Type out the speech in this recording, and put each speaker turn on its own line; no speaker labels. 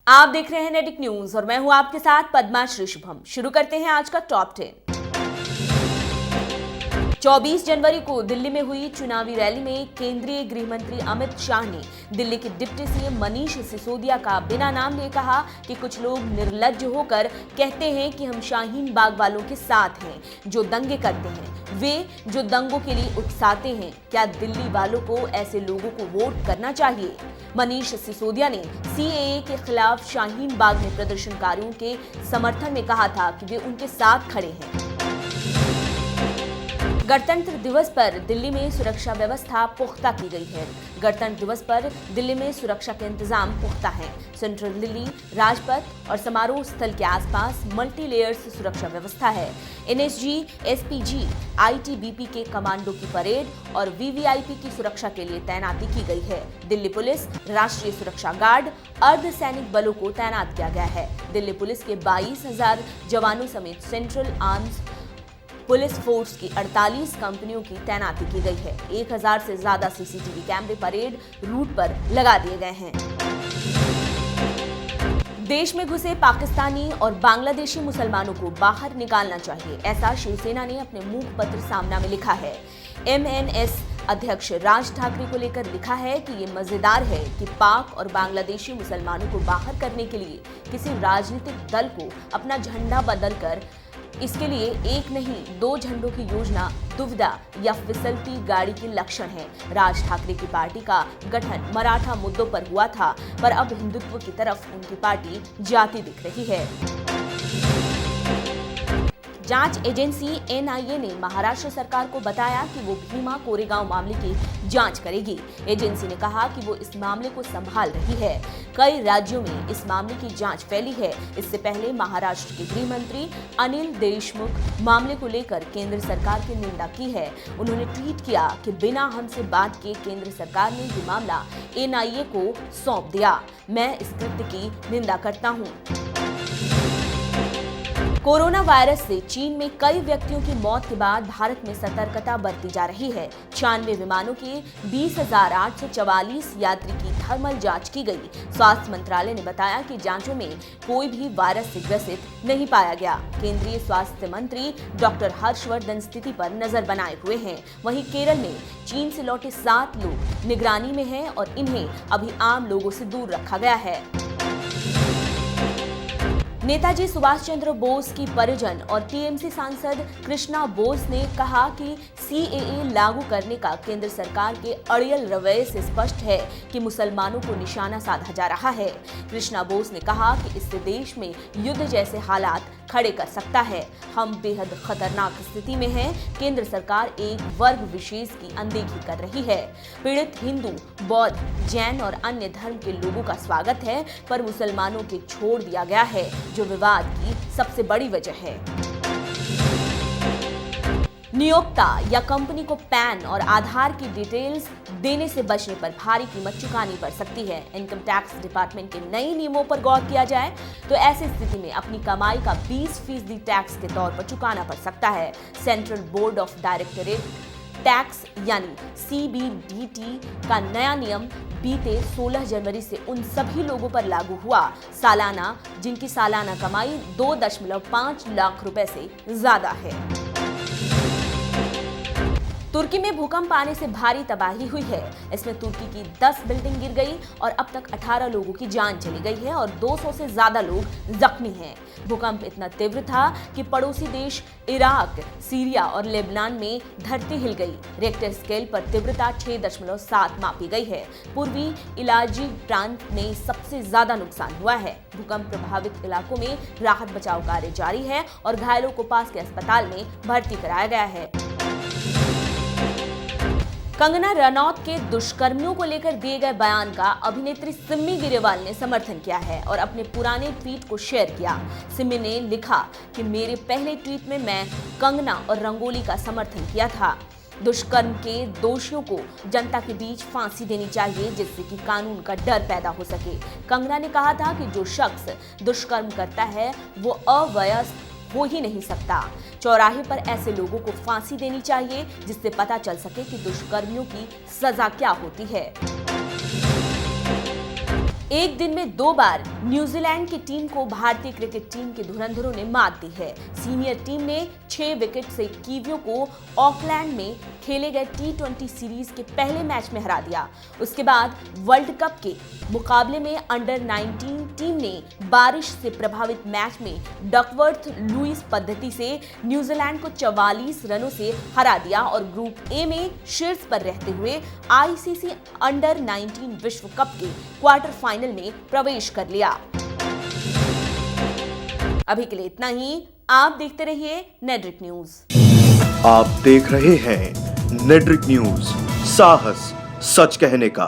आप देख रहे हैं नेटिक न्यूज और मैं हूं आपके साथ पद्माश्री शुभम। शुरू करते हैं आज का टॉप 10। 24 जनवरी को दिल्ली में हुई चुनावी रैली में केंद्रीय गृह मंत्री अमित शाह ने दिल्ली के डिप्टी सीएम मनीष सिसोदिया का बिना नाम लिए कहा कि कुछ लोग निर्लज्ज होकर कहते हैं कि हम शाहीन बाग वालों के साथ हैं जो दंगे करते हैं, वे जो दंगों के लिए उकसाते हैं। क्या दिल्ली वालों को ऐसे लोगों को वोट करना चाहिए? मनीष सिसोदिया ने सीएए के खिलाफ शाहीन बाग में प्रदर्शनकारियों के समर्थन में कहा था कि वे उनके साथ खड़े हैं। गणतंत्र दिवस पर दिल्ली में सुरक्षा व्यवस्था पुख्ता की गई है। गणतंत्र दिवस पर दिल्ली में सुरक्षा के इंतजाम पुख्ता हैं। सेंट्रल दिल्ली, राजपथ और समारोह स्थल के आसपास मल्टी लेयर्स सुरक्षा व्यवस्था है। एनएसजी, एसपीजी, आईटीबीपी के कमांडो की परेड और वीवीआईपी की सुरक्षा के लिए तैनाती की गई है। दिल्ली पुलिस, राष्ट्रीय सुरक्षा गार्ड, अर्धसैनिक बलों को तैनात किया गया है। दिल्ली पुलिस के 22,000 जवानों समेत सेंट्रल आर्म्स पुलिस फोर्स की 48 कंपनियों की तैनाती की गई है। 1000 से ज्यादा सीसीटीवी कैमरे परेड रूट पर लगा दिए गए हैं। देश में घुसे पाकिस्तानी और बांग्लादेशी मुसलमानों को बाहर निकालना चाहिए, ऐसा शिवसेना ने अपने मुखपत्र सामना में लिखा है। एमएनएस अध्यक्ष राज ठाकरे को लेकर लिखा है कि ये मजेदार है कि पाक और बांग्लादेशी मुसलमानों को बाहर करने के लिए किसी राजनीतिक दल को अपना झंडा बदलकर इसके लिए एक नहीं 2 झंडों की योजना दुविधा या फिसलती गाड़ी के लक्षण है। राज ठाकरे की पार्टी का गठन मराठा मुद्दों पर हुआ था, पर अब हिंदुत्व की तरफ उनकी पार्टी जाती दिख रही है। जांच एजेंसी एनआईए ने महाराष्ट्र सरकार को बताया कि वो भीमा कोरेगांव मामले की जांच करेगी। एजेंसी ने कहा कि वो इस मामले को संभाल रही है। कई राज्यों में इस मामले की जांच फैली है। इससे पहले महाराष्ट्र के गृह मंत्री अनिल देशमुख मामले को लेकर केंद्र सरकार की निंदा की है। उन्होंने ट्वीट किया कि बिना हमसे बात किए केंद्र सरकार ने ये मामला एनआईए को सौंप दिया। मैं इस कृत्य की निंदा करता हूँ। कोरोना वायरस से चीन में कई व्यक्तियों की मौत के बाद भारत में सतर्कता बरती जा रही है। 96 विमानों के 20,844 यात्री की थर्मल जांच की गई। स्वास्थ्य मंत्रालय ने बताया कि जांचों में कोई भी वायरस से ग्रसित नहीं पाया गया। केंद्रीय स्वास्थ्य मंत्री डॉक्टर हर्षवर्धन स्थिति पर नजर बनाए हुए हैं। वहीं केरल में चीन से लौटे 7 लोग निगरानी में हैं और इन्हें अभी आम लोगों से दूर रखा गया है। नेताजी सुभाष चंद्र बोस की परिजन और टीएमसी सांसद कृष्णा बोस ने कहा कि सीएए लागू करने का केंद्र सरकार के अड़ियल रवैये से स्पष्ट है कि मुसलमानों को निशाना साधा जा रहा है। कृष्णा बोस ने कहा कि इससे देश में युद्ध जैसे हालात खड़े कर सकता है। हम बेहद खतरनाक स्थिति में हैं। केंद्र सरकार एक वर्ग विशेष की अनदेखी कर रही है। पीड़ित हिंदू, बौद्ध, जैन और अन्य धर्म के लोगों का स्वागत है, पर मुसलमानों के छोड़ दिया गया है, जो विवाद की सबसे बड़ी वजह है। नियोक्ता या कंपनी को पैन और आधार की डिटेल्स देने से बचने पर भारी कीमत चुकानी पड़ सकती है। इनकम टैक्स डिपार्टमेंट के नए नियमों पर गौर किया जाए तो ऐसी स्थिति में अपनी कमाई का 20% टैक्स के तौर पर चुकाना पड़ सकता है। Central board of directorate tax यानी सीबीडीटी का नया नियम बीते 16 जनवरी से उन सभी लोगों पर लागू हुआ सालाना जिनकी सालाना कमाई 2.5 लाख रुपए से ज्यादा है। तुर्की में भूकंप आने से भारी तबाही हुई है। इसमें तुर्की की 10 बिल्डिंग गिर गई और अब तक 18 लोगों की जान चली गई है और 200 से ज्यादा लोग जख्मी हैं। भूकंप इतना तीव्र था कि पड़ोसी देश इराक, सीरिया और लेबनान में धरती हिल गई। रेक्टर स्केल पर तीव्रता 6.7 मापी गई है। पूर्वी इलाजी प्रांत में सबसे ज्यादा नुकसान हुआ है। भूकंप प्रभावित इलाकों में राहत बचाव कार्य जारी है और घायलों को पास के अस्पताल में भर्ती कराया गया है। कंगना रनौत के दुष्कर्मियों को लेकर दिए गए बयान का अभिनेत्री सिम्मी गिरेवाल ने समर्थन किया है और अपने पुराने ट्वीट को शेयर किया। सिम्मी ने लिखा कि मेरे पहले ट्वीट में मैं कंगना और रंगोली का समर्थन किया था। दुष्कर्म के दोषियों को जनता के बीच फांसी देनी चाहिए जिससे कि कानून का डर पैदा हो सके। कंगना ने कहा था कि जो शख्स दुष्कर्म करता है वो अवयस्क हो ही नहीं सकता। चौराहे पर ऐसे लोगों को फांसी देनी चाहिए जिससे पता चल सके कि दुष्कर्मियों की सजा क्या होती है। एक दिन में 2 बार न्यूजीलैंड की टीम को भारतीय क्रिकेट टीम के धुरंधरों ने मात दी है। सीनियर टीम ने 6 विकेट से कीवियों को ऑकलैंड में खेले गए T20 सीरीज के पहले मैच में हरा दिया। उसके बाद वर्ल्ड कप के मुकाबले में अंडर 19 टीम ने बारिश से प्रभावित मैच में डकवर्थ लुईस पद्धति से न्यूजीलैंड को 44 रनों से हरा दिया और ग्रुप ए में शीर्ष पर रहते हुए आईसीसी अंडर 19 विश्व कप के क्वार्टर फाइनल में प्रवेश कर लिया। अभी के लिए इतना ही। आप देखते रहिए नेडरिक न्यूज।
आप देख रहे हैं नेडरिक न्यूज, साहस सच कहने का।